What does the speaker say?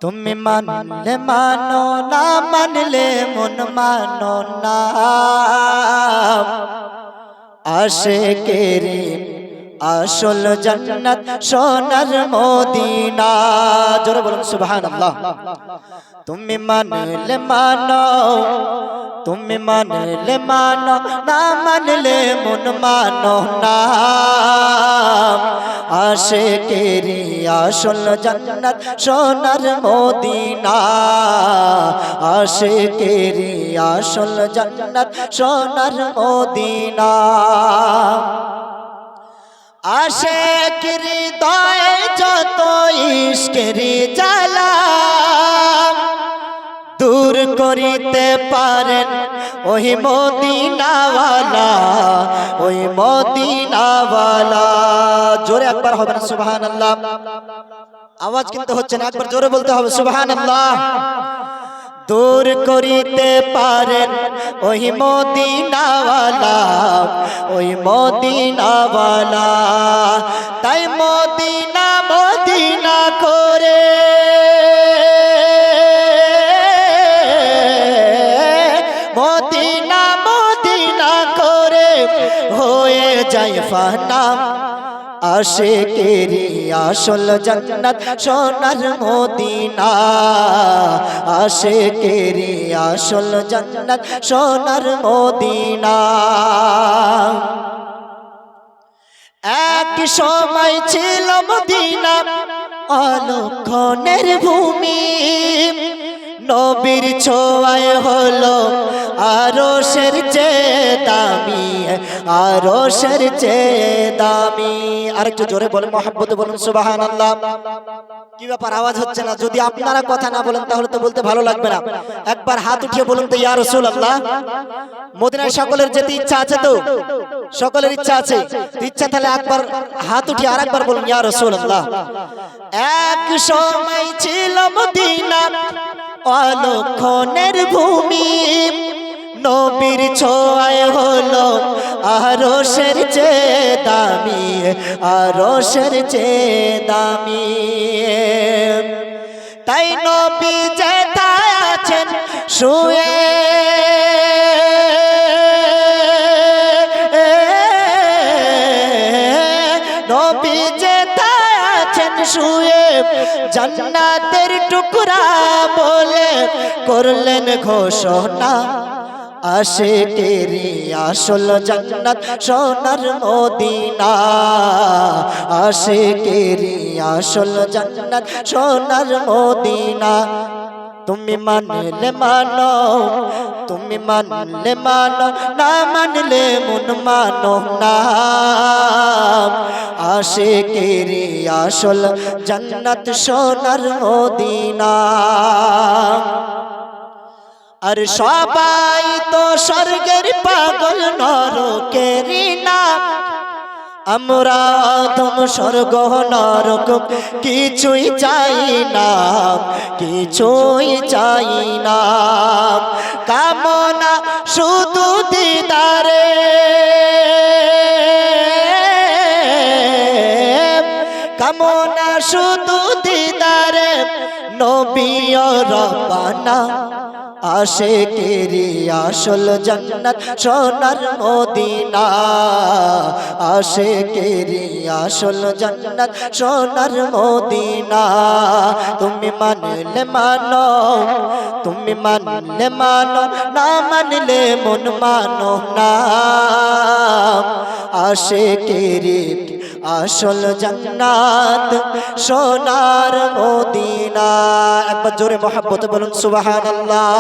তুমি মানলে মানো না মানলে মন মানো না আশিকের আসল জান্নাত সোনার মদিনা। জোরে বলুন সুবহানাল্লাহ। তুমি মানলে মানো, তুমি মানলে মানো না মানলে মন মানো না আশিকের আসল জান্নাত সোনার মদিনা। আশিকের আসল জান্নাত সোনার মদিনা। আশিকের হৃদয়ে যত ইশকের জ্বালা দূর করিতে পারেন ওই মদিনাওয়ালা, ওই মদিনাওয়ালা। জোরে একবার হবে না সুবহানাল্লাহ? আওয়াজ কিন্তু হচ্ছে না, একবার জোরে বলতে হবে সুবহানাল্লাহ। দূর করিতে পারেন ওই মদিনাওয়ালা, ওই মদিনাওয়ালা। তাই মদিনা মদিনা করে মদিনা মদিনা করে হয়ে যায় ফানা আশিকের আসল জান্নাত সোনার মদিনা। আশিকের আসল জান্নাত সোনার মদিনা। এক সময় ছিল মদিনা অলক্ষণের ভূমি, নবীর ছোঁয়ায় হলো আরশের চেয়ে দামি, আরশের চেয়ে দামি। আরেকটু জোরে বলেন, মহব্বতে বলুন সুবহানাল্লাহ। কি ব্যাপার আওয়াজ হচ্ছে না? যদি আপনারা কথা না বলেন তাহলে তো বলতে ভালো লাগবে না। একবার হাত উঠিয়ে বলুন তো ইয়া রাসূলুল্লাহ। মদিনায় সকলের যেতে ইচ্ছা আছে তো? সকলের ইচ্ছা আছে? ইচ্ছা তাহলে একবার হাত উঠিয়ে আরেকবার বলুন ইয়া রাসূলুল্লাহ। এক সময় ছিল মদিনা অলক্ষণের ভূমি, নবীর ছোঁয়ায় হলো আরশের চেয়ে দামি, আরশের চেয়ে দামি। তাই নবী যেথায় আছেন শুয়ে নবী যেথায় আছেন শুয়ে জান্নাতের টুকরা বলে করলেন ঘোষণা। আশিকের আসল জান্নাত সোনার মদিনা। আশিকের আসল জান্নাত সোনার মদিনা। তুমি মানলে মানো, তুমি মানলে মানো না মানলে মন মানো না আশিকের আসল জান্নাত সোনার মদিনা। আর সবাই তো স্বর্গের পাগল নরকের না, আমরা আদম স্বর্গ নরক কিছুই চাই না, কিছুই চাই না। কামনা শুধু দিদারে, কামনা শুধু দিদারে নবী ও রব্বানা। আশিকের আসল জান্নাত সোনার মদিনা। আশিকের আসল জান্নাত সোনার মদিনা। তুমি মানলে মানো, তুমি মানলে মানো না মানলে মন মানো না আশিকের আসল জান্নাত সোনার মদিনা। একবার জোরে মহব্বতে বলুন সুবহানাল্লাহ।